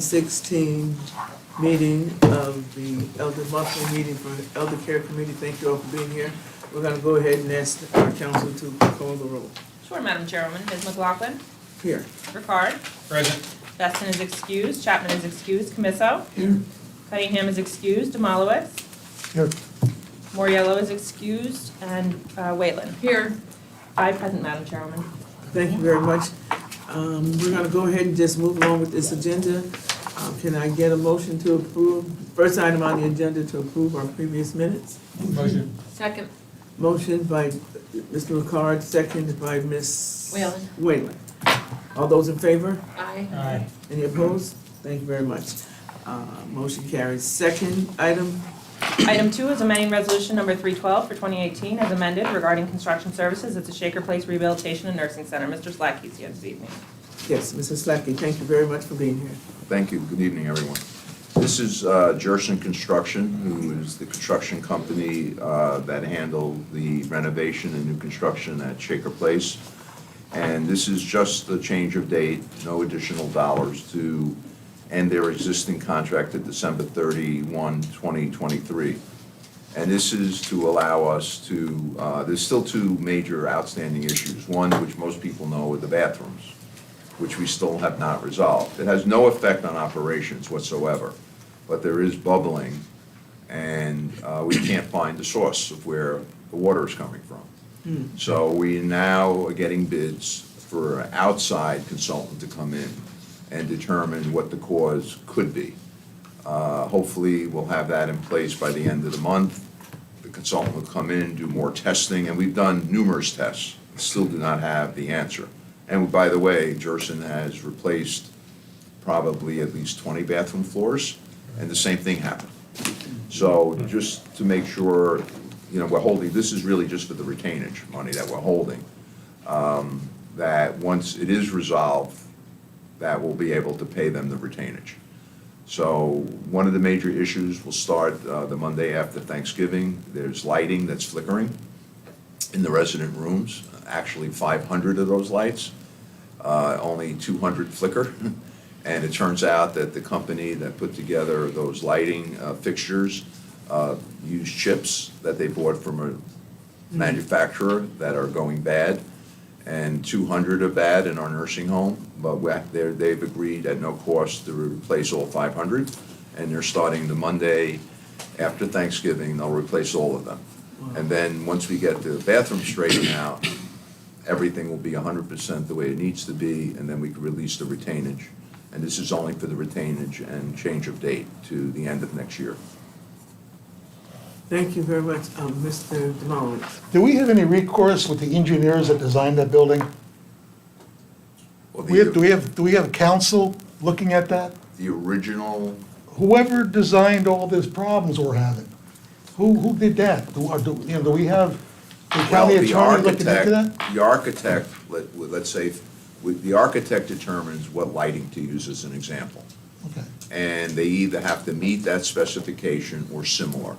16 meeting of the monthly meeting for Elder Care Committee. Thank you all for being here. We're going to go ahead and ask our council to call the roll. Sure, Madam Chairwoman. Ms. McLaughlin? Here. Ricard? Present. Beston is excused. Chapman is excused. Camisso? Here. Cunningham is excused. Demalowitz? Here. Moriello is excused. And Whalen? Here. 5 present, Madam Chairwoman. Thank you very much. We're going to go ahead and just move along with this agenda. Can I get a motion to approve, first item on the agenda, to approve our previous minutes? Motion. Second. Motion by Mr. Ricard, seconded by Ms. Whalen. Whalen. All those in favor? Aye. Aye. Any opposed? Thank you very much. Motion carries. Second item, Item 2 is amending resolution number 312 for 2018 as amended regarding construction services at the Shaker Place Rehabilitation and Nursing Center. Mr. Slack is here this evening. yes, Mrs. Slackey, thank you very much for being here. Thank you. Good evening, everyone. This is Jerson Construction, who is the construction company that handled the renovation and new construction at Shaker Place. And this is just a change of date, no additional dollars to end their existing contract at December 31, 2023. And this is to allow us to, there's still two major outstanding issues. One, which most people know, are the bathrooms, which we still have not resolved. It has no effect on operations whatsoever, but there is bubbling, and we can't find the source of where the water is coming from. So we now are getting bids for an outside consultant to come in and determine what the cause could be. Hopefully, we'll have that in place by the end of the month. The consultant will come in, do more testing, and we've done numerous tests, still do not have the answer. And by the way, Jerson has replaced probably at least 20 bathroom floors, and the same thing happened. So just to make sure, we're holding, this is really just for the retainage money that we're holding, that once it is resolved, that we'll be able to pay them the retainage. So one of the major issues will start the Monday after Thanksgiving. There's lighting that's flickering in the resident rooms, actually 500 of those lights. Only 200 flicker, and it turns out that the company that put together those lighting fixtures used chips that they bought from a manufacturer that are going bad, and 200 are bad in our nursing home, but they've agreed at no cost to replace all 500, and they're starting the Monday after Thanksgiving, they'll replace all of them. And then once we get the bathroom straightened out, everything will be 100% the way it needs to be, and then we can release the retainage. And this is only for the retainage and change of date to the end of next year. Thank you very much, Mr. Demalowitz. Do we have any recourse with the engineers that designed that building? Well, Do we have counsel looking at that? the original, Whoever designed all these problems we're having, who did that? Do we have the well, county the attorney looking into that? architect, let's say, the architect determines what lighting to use as an example. Okay. And they either have to meet that specification or similar.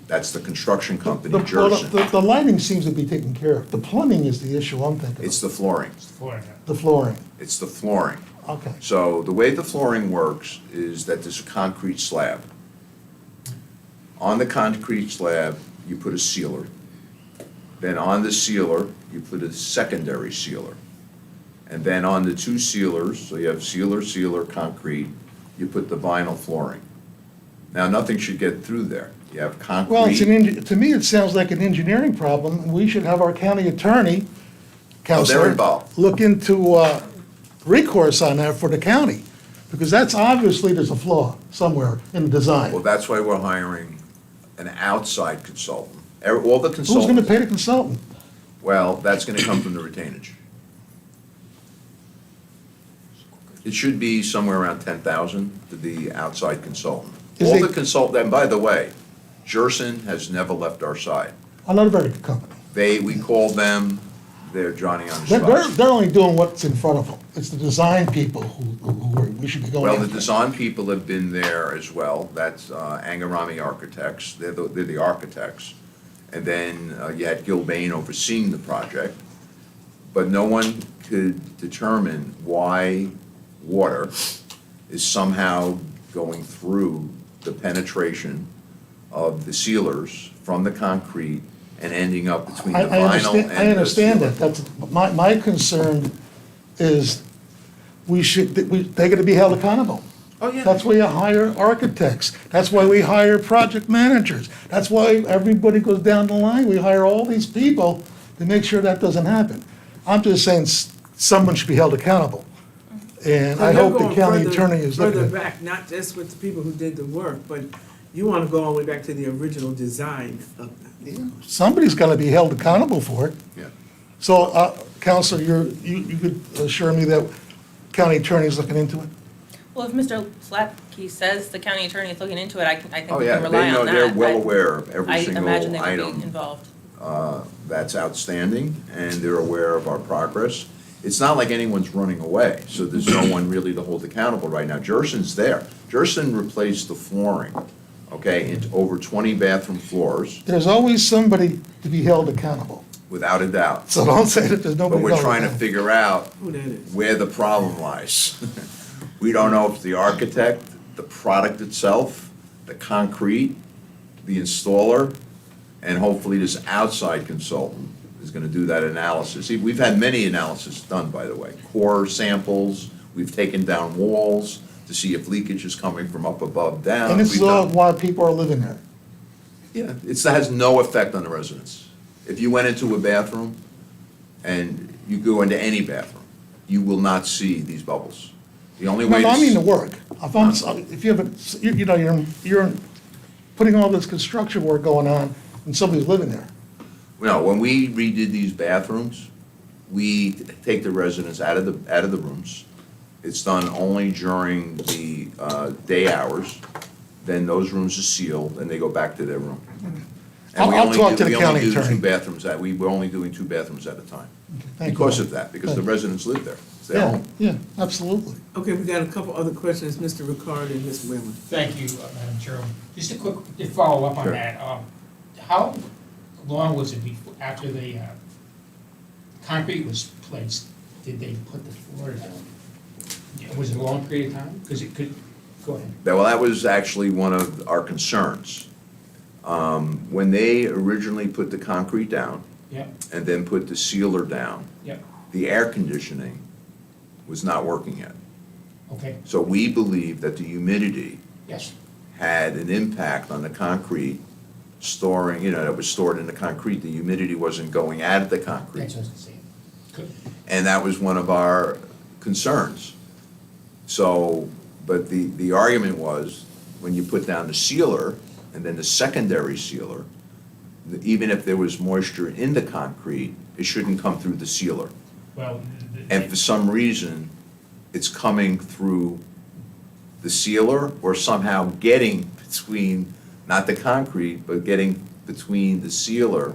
That's the construction company, Jerson. The lighting seems to be taken care of. The plumbing is the issue I'm thinking It's of. the flooring. The flooring. It's the flooring. Okay. So the way the flooring works is that there's a concrete slab. On the concrete slab, you put a sealer. Then on the sealer, you put a secondary sealer. And then on the two sealers, so you have sealer, concrete, you put the vinyl flooring. Now, nothing should get through there. You have concrete. Well, to me, it sounds like an engineering problem, and we should have our county attorney, counselor, involved. look into recourse on that for the county, because that's obviously, there's a flaw somewhere in the design. Well, that's why we're hiring an outside consultant. All the Who's gonna consultants, pay the consultant? well, that's gonna come from the retainage. It should be somewhere around 10,000 to the outside consultant. Is All it- the consultant, and by the way, Jerson has never left our side. Another very good company. We call them, they're Johnny on the They're spot. only doing what's in front of them. It's the design people we should be going Well, the after. design people have been there as well. That's Angarami Architects. They're the architects. And then you had Gilbane overseeing the project. But no one could determine why water is somehow going through the penetration of the sealers from the concrete and ending up between the I vinyl understand, and I understand the that, that's, my concern is they're gonna be held accountable. Oh, yeah. That's why you hire architects, that's why we hire project managers, that's why everybody goes down the line, we hire all these people to make sure that doesn't happen. I'm just saying, someone should be held accountable, and So I you're hope the going county further- attorney is looking Further at. back, not just with the people who did the work, but you want to go all the way back to the original design of that. Somebody's gonna be held accountable for it. Yeah. So, Counselor, you could assure me that county attorney's looking into it? Well, if Mr. Slatke says the county attorney is looking into it, I think Oh, we yeah, can rely they know, on that. they're well I- aware of I every imagine they single would be item involved. that's outstanding, and they're aware of our progress. It's not like anyone's running away, so there's no one really to hold accountable right now. Jerson's there. Jerson replaced the flooring, okay, into over 20 bathroom floors, There's always somebody to be held accountable. without a doubt. So don't say that there's But nobody we're held trying to accountable. figure out Who that is? where the problem lies. We don't know if it's the architect, the product itself, the concrete, the installer, and hopefully this outside consultant is gonna do that analysis. See, we've had many analysis done, by the way, core samples, we've taken down walls to see if leakage is coming from up above, down. And this is We've all done- why people are living there. Yeah, it has no effect on the residents. If you went into a bathroom, and you go into any bathroom, you will not see these bubbles. The only No, way no, to. I mean the work. If you have, you know, you're putting all this construction work going on, and somebody's living there. No, when we redid these bathrooms, we take the residents out of the rooms. It's done only during the day hours. Then those rooms are sealed, and they go back to their room. And we I'll only talk do- to the we only county do attorney. we're only doing 2 bathrooms at a time. Thank you. Because of that, because the Thank you. residents live there. It's their Yeah, home. yeah, absolutely. Okay, we got a couple other questions, Mr. Ricard and Ms. Whalen. Thank you, Madam Chairman. Just a quick to follow up on Sure. that. How long was it before, after the concrete was placed, did they put the floor down? Yeah, was it a long period of time? Because it could, go ahead. Well, that was actually one of our concerns. When they originally put the concrete down Yep, and then put the sealer down, yep, the air conditioning was not working yet. okay, So we believe that the humidity yes, had an impact on the concrete storing, that was stored in the concrete. The humidity wasn't going out of the concrete. that's what I was saying. Good. And that was one of our concerns. So, but the argument was, when you put down the sealer and then the secondary sealer, even if there was moisture in the concrete, it shouldn't come through the sealer. Well, And for some reason, it's coming through the sealer or somehow getting between, not the concrete, but getting between the sealer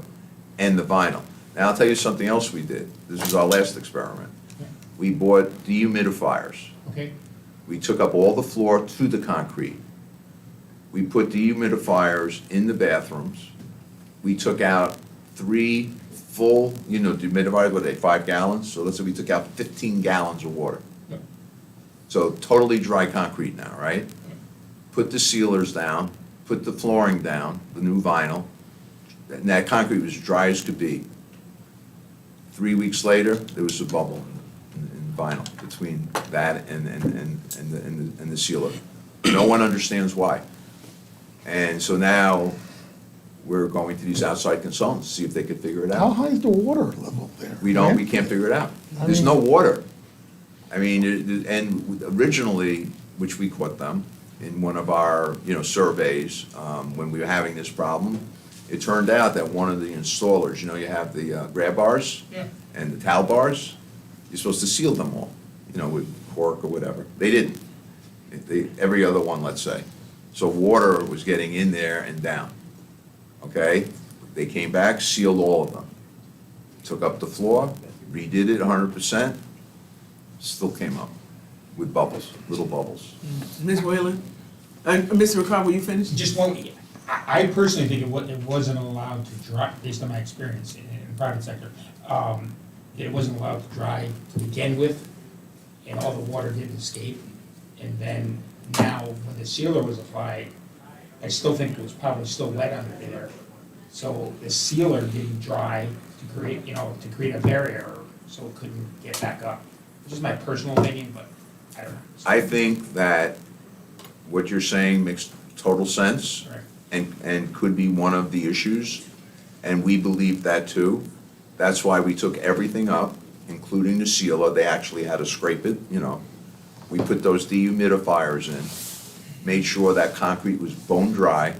and the vinyl. Now, I'll tell you something else we did. This was our last experiment. We bought dehumidifiers. okay, We took up all the floor to the concrete. We put dehumidifiers in the bathrooms. We took out 3 full, dehumidifiers, what are they, 5 gallons? So let's say we took out 15 gallons of water. Yep. So totally dry concrete now, right? Put the sealers down, put the flooring down, the new vinyl, and that concrete was dry as could be. 3 weeks later, there was a bubble in vinyl between that and the sealer. No one understands why. And so now, we're going to these outside consultants, to see if they could figure it How out. high is the water level there? We can't figure it out. There's no water. I mean, and originally, which we caught them in one of our, surveys, when we were having this problem, it turned out that one of the installers, you have the grab bars yeah, and the towel bars, you're supposed to seal them all, with cork or whatever. They didn't. Every other one, let's say. So water was getting in there and down. Okay? They came back, sealed all of them. Took up the floor, redid it 100%, still came up with bubbles, little bubbles. Ms. Whalen? Mr. Ricard, will you finish? just one, I personally think it wasn't allowed to dry, based on my experience in the private sector. It wasn't allowed to dry to begin with, and all the water did escape. And then now, when the sealer was applied, I still think it was probably still wet under there. So the sealer didn't dry to create, to create a barrier, so it couldn't get back up. It's just my personal opinion, but I don't know. I think that what you're saying makes total sense Correct. and could be one of the issues, and we believe that too. That's why we took everything up, including the sealer. They actually had to scrape it, We put those dehumidifiers in, made sure that concrete was bone dry,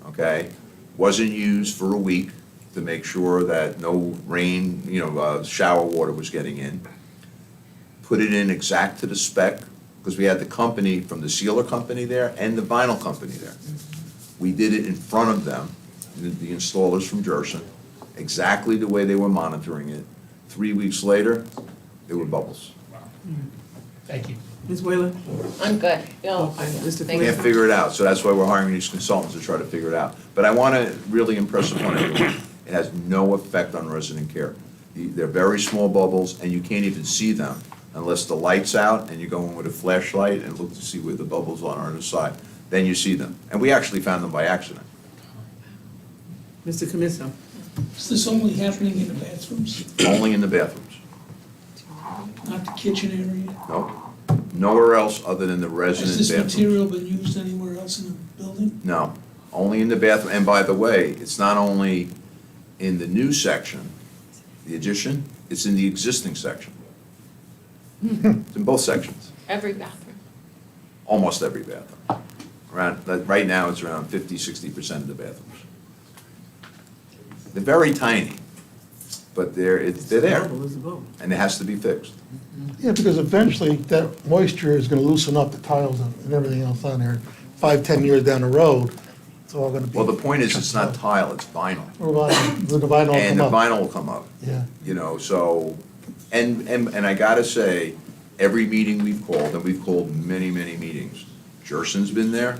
okay? Wasn't used for a week to make sure that no rain, shower water was getting in. Put it in exact to the spec, because we had the company from the sealer company there and the vinyl company there. We did it in front of them, the installers from Jerson, exactly the way they were monitoring it. 3 weeks later, there were bubbles. Wow. Thank you. Ms. Whalen? I'm good. Oh, and Mr. Thank Can't Clancy? figure it out, so that's why we're hiring these consultants to try to figure it out. But I want to really impress upon everyone, it has no effect on resident care. They're very small bubbles, and you can't even see them unless the light's out and you go in with a flashlight and look to see where the bubbles are on the side. Then you see them. And we actually found them by accident. Mr. Camisco? Is this only happening in the bathrooms, Only in the bathrooms. not the kitchen area? Nope. Nowhere else other than the Has resident this bathrooms. material been used anywhere else in the building? No, only in the bathroom. And by the way, it's not only in the new section, the addition, it's in the existing section. It's in both sections, Every bathroom. almost every bathroom. Right now, it's around 50-60% of the bathrooms. They're very tiny, but they're there, Bubble is a bubble. and it has to be fixed. Yeah, because eventually that moisture is gonna loosen up the tiles and everything else on there. 5, 10 years down the road, it's all gonna be. Well, the point is, it's not tile, it's vinyl. Or vinyl, the vinyl will And come the up. vinyl will come up. Yeah. So, and I gotta say, every meeting we've called, and we've called many, many meetings, Jerson's been there,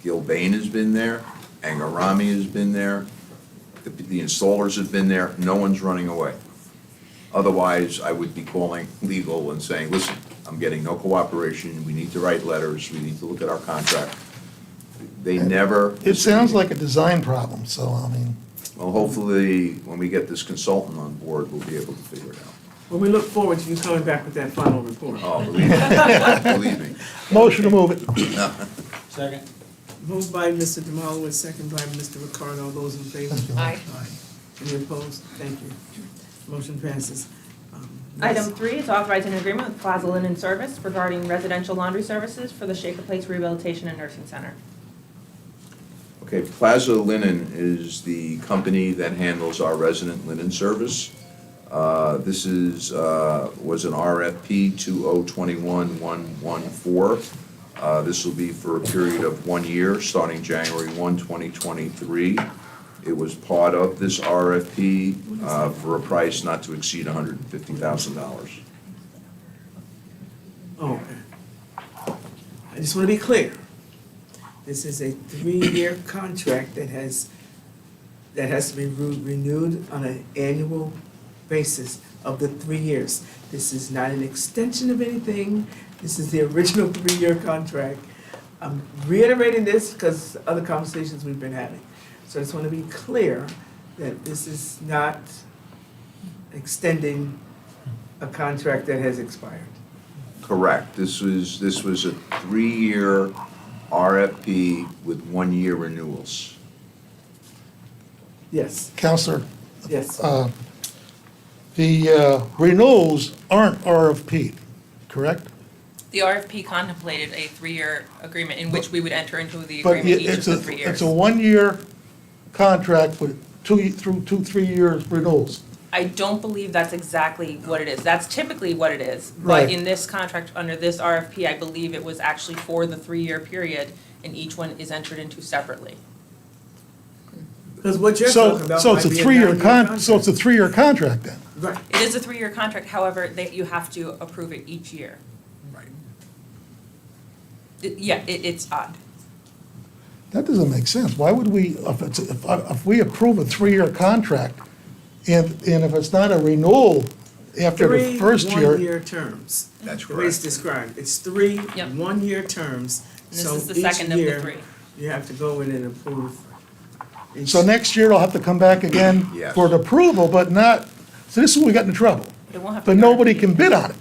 Gilbane has been there, Angarami has been there, the installers have been there, no one's running away. Otherwise, I would be calling legal and saying, listen, I'm getting no cooperation, we need to write letters, we need to look at our contract. They never. It sounds like a design problem, so, I mean, Well, hopefully, when we get this consultant on board, we'll be able to figure it out. Well, we look forward to you coming back with that final report. Oh, believe me, believe me. motion to move it. Second. Moved by Mr. Demolowitz, second by Mr. Ricardo. All those in favor? Aye. Any opposed? Thank you. Motion passes. Item 3 is authorizing an agreement with Plaza Linen Service regarding residential laundry services for the Shaker Place Rehabilitation and Nursing Center. Okay, Plaza Linen is the company that handles our resident linen service. This was an RFP 2021-114. This will be for a period of 1 year, starting January 1, 2023. It was part of this RFP for a price not to exceed $150,000. Oh, okay. I just want to be clear. This is a 3-year contract that has to be renewed on an annual basis of the 3 years. This is not an extension of anything. This is the original 3-year contract. I'm reiterating this because other conversations we've been having. So I just want to be clear that this is not extending a contract that has expired. Correct. This was a 3-year RFP with 1-year renewals. Yes, Counselor, yes. the renewals aren't RFP, correct? The RFP contemplated a 3-year agreement in which we would enter into the But agreement each of it's the a, 3 years. it's a 1-year contract with 2, 3 years renewals. I don't believe that's exactly what it is. That's typically what it is. Right. But in this contract, under this RFP, I believe it was actually for the 3-year period, and each one is entered into separately. Because what you're So, talking about so it's a might be 3-year 9-year con, so it's a contract. 3-year contract then? Right. It is a 3-year contract, however, that you have to approve it each year. Right. It's odd. That doesn't make sense. Why would we, if we approve a 3-year contract, and if it's not a renewal after the three first year, one-year terms. That's The way it's correct. described, it's three Yep. one-year terms. And this So is the each second of the year, three. You have to go in and approve. each- so next year they'll have to come back again Yes. for the approval, but not, so this is where we got into trouble. It won't have to But be nobody RFP'd. can bid on it,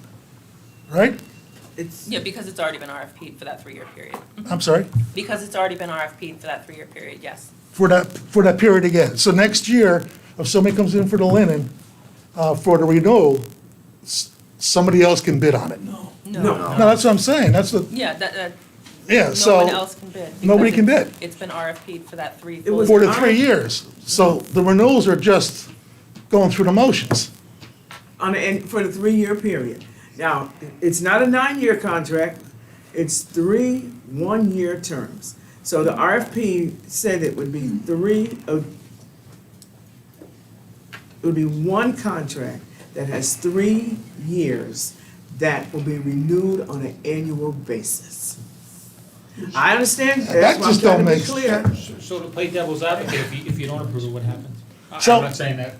right? It's, Yeah, because it's already been RFP'd for that 3-year period. I'm sorry, Because it's already been RFP'd for that 3-year period, yes. for that period again. So next year, if somebody comes in for the linen, for the renewal, somebody else can bid on it. No. No. No, that's what I'm saying, that's the, Yeah, that, yeah, no one so, else can bid. nobody because can it's- bid. It's been RFP'd for that 3 It full was- for the years. 3 years. So the renewals are just going through the motions. for the 3-year period. Now, it's not a 9-year contract, it's 3 one-year terms. So the RFP said it would be it would be one contract that has 3 years that will be renewed on an annual basis. I understand, That that's why I'm just trying don't to be make clear. So to play devil's advocate, if you don't approve it, what happens? So- I'm not saying that,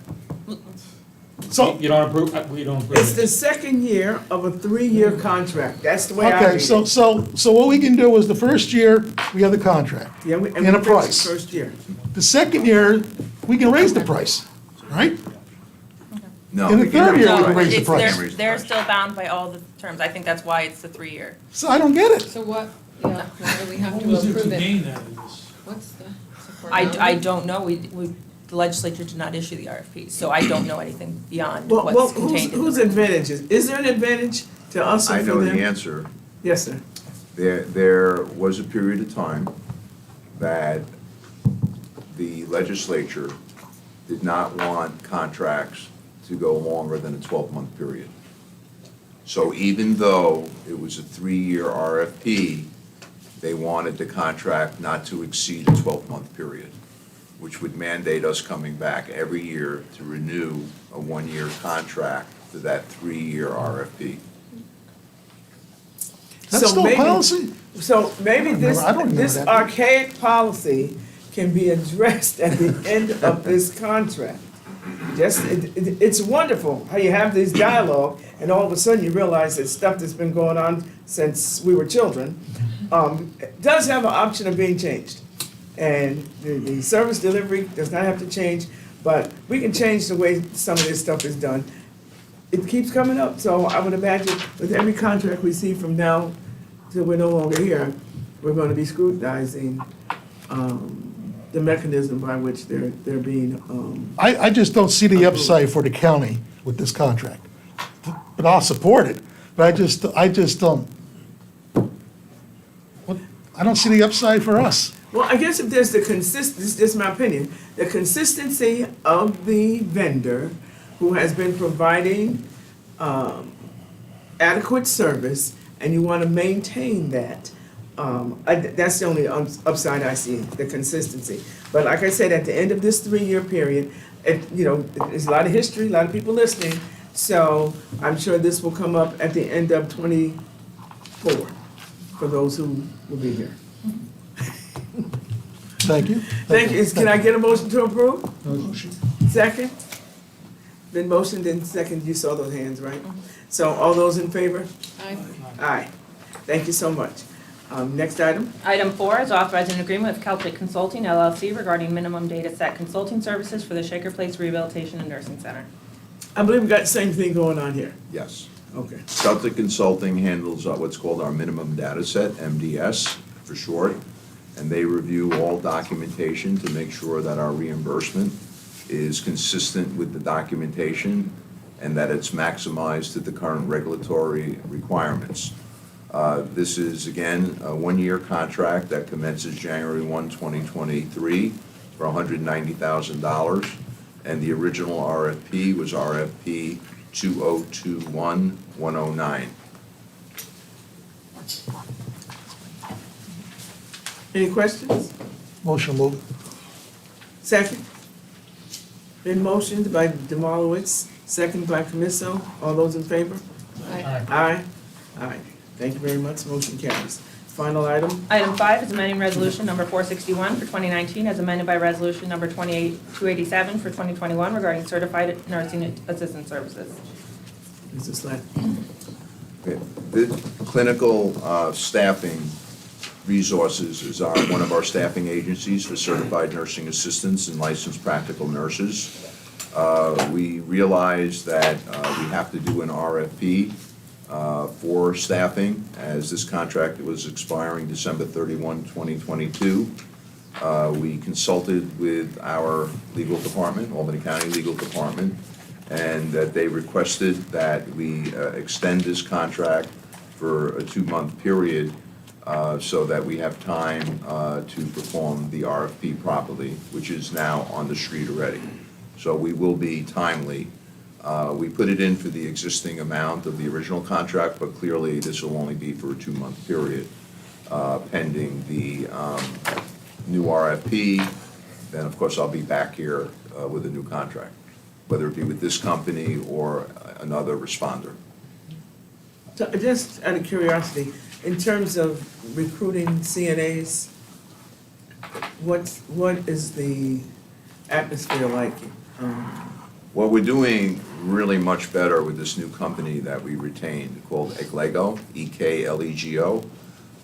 So, you don't approve, we don't approve It's it. the second year of a 3-year contract, that's the way I read okay, it. so what we can do is the first year, we have the contract. Yeah, and and we a fixed the price. first year. The second year, we can raise the price, right? No. In the we can third year, we No, can raise the it's, price. they're, they're still bound by all the terms. I think that's why it's the 3-year. So I don't get it. So what, yeah, why do we have What to was there to approve it? gain out of this? What's the support? I don't know, the legislature did not issue the RFP, so I don't know anything beyond Well, what's contained in whose the. advantage is there an advantage to us or I for know the them? answer. Yes, sir. There was a period of time that the legislature did not want contracts to go longer than a 12-month period. So even though it was a 3-year RFP, they wanted the contract not to exceed a 12-month period, which would mandate us coming back every year to renew a 1-year contract for that 3-year RFP. That's So still maybe- policy? So maybe this, I don't remember this that. archaic policy can be addressed at the end of this contract. Just, it's wonderful how you have this dialogue, and all of a sudden you realize that stuff that's been going on since we were children, does have an option of being changed. And the service delivery does not have to change, but we can change the way some of this stuff is done. It keeps coming up, so I would imagine with every contract we see from now till we're no longer here, we're gonna be scrutinizing, the mechanism by which they're being, I just don't see the upside for the county with this contract. But I'll support it, but I just don't. I don't see the upside for us. well, I guess if there's this is my opinion, the consistency of the vendor who has been providing, adequate service, and you wanna maintain that, that's the only upside I see, the consistency. But like I said, at the end of this 3-year period, there's a lot of history, a lot of people listening, so I'm sure this will come up at the end of '24, for those who will be here. Thank you. Thank you. Can I get a motion to approve? Motion. Second? Been motioned and second, you saw those hands, right? So all those in favor? Aye. Aye. Thank you so much. Next item? Item 4 is authorizing an agreement with Celtic Consulting LLC regarding minimum data set consulting services for the Shaker Place Rehabilitation and Nursing Center. I believe we got the same thing going on here. Yes. Okay. Celtic Consulting handles what's called our minimum data set, MDS for short, and they review all documentation to make sure that our reimbursement is consistent with the documentation and that it's maximized to the current regulatory requirements. This is, again, a 1-year contract that commences January 1, 2023 for $190,000, and the original RFP was RFP 2021-109. Any questions? Motion moved. Second? Been motioned by Demolowitz, second by Camiso. All those in favor? Aye. Aye. Aye. Thank you very much. Motion carries. Final item? Item 5 is amending resolution number 461 for 2019 as amended by resolution number 287 for 2021 regarding certified nursing assistant services. Mrs. Slack? The clinical staffing resources is one of our staffing agencies for certified nursing assistants and licensed practical nurses. We realize that we have to do an RFP for staffing, as this contract was expiring December 31, 2022. We consulted with our legal department, Albany County Legal Department, and that they requested that we extend this contract for a 2-month period so that we have time to perform the RFP properly, which is now on the street already. So we will be timely. We put it in for the existing amount of the original contract, but clearly this will only be for a 2-month period pending the new RFP. Then, of course, I'll be back here with a new contract, whether it be with this company or another responder. So, just out of curiosity, in terms of recruiting CNAs, what is the atmosphere like? Well, we're doing really much better with this new company that we retained called Eklego, E-K-L-E-G-O.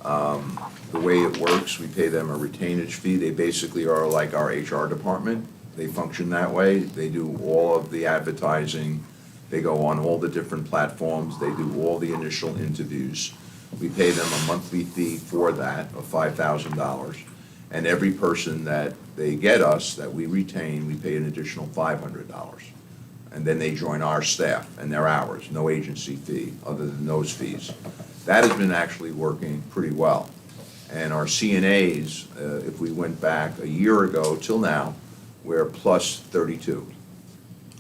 The way it works, we pay them a retainage fee. They basically are like our HR department. They function that way. They do all of the advertising. They go on all the different platforms. They do all the initial interviews. We pay them a monthly fee for that of $5,000. And every person that they get us, that we retain, we pay an additional $500. And then they join our staff and their hours, no agency fee other than those fees. That has been actually working pretty well. And our CNAs, if we went back a year ago till now, we're plus 32.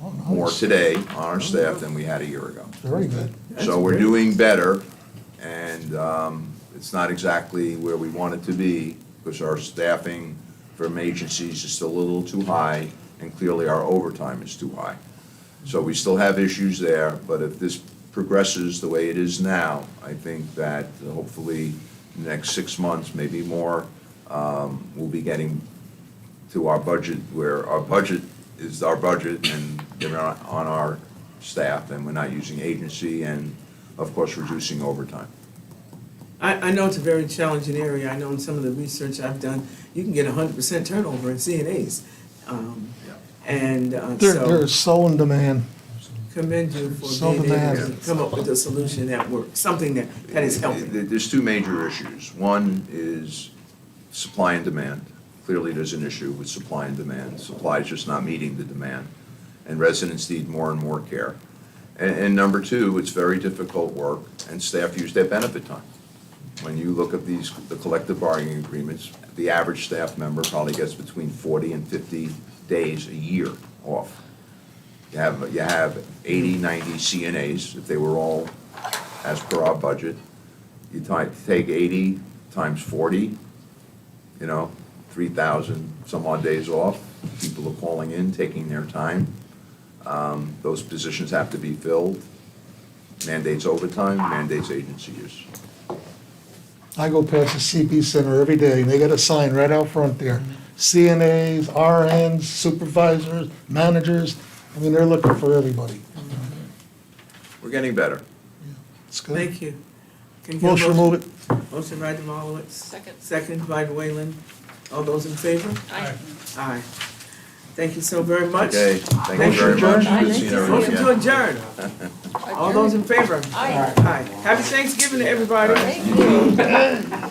Oh, nice. More today on our staff than we had a year ago. Very good. So we're doing better, and it's not exactly where we want it to be, because our staffing from agencies is still a little too high, and clearly our overtime is too high. So we still have issues there, but if this progresses the way it is now, I think that hopefully in the next 6 months, maybe more, we'll be getting to our budget, where our budget is our budget, and they're on our staff, and we're not using agency, and of course, reducing overtime. I know it's a very challenging area. I know in some of the research I've done, you can get 100% turnover in CNAs. And They're so so in demand. commend you for So being able to demanding. come up with a solution that works, something that is helping. There's two major issues. One is supply and demand. Clearly, there's an issue with supply and demand. Supply is just not meeting the demand, and residents need more and more care. And number two, it's very difficult work, and staff use their benefit time. When you look at the collective bargaining agreements, the average staff member probably gets between 40 and 50 days a year off. You have 80, 90 CNAs, if they were all as per our budget. You take 80 times 40, 3,000 some odd days off. People are calling in, taking their time. Those positions have to be filled. Mandates overtime, mandates agency use. I go past the CP Center every day, and they got a sign right out front there. CNAs, RNs, supervisors, managers, I mean, they're looking for everybody. We're getting better. It's good. Thank you. Can you get a Motion, move it. Motion by Demolowitz. Second. Second by Wayland. All those in favor? Aye. Aye. Thank you so very much. Okay, thank you very Motion much. adjourned. Good seeing Motion everyone to again. adjourn. All those in favor? Aye. Aye. Happy Thanksgiving to everybody. Thank you.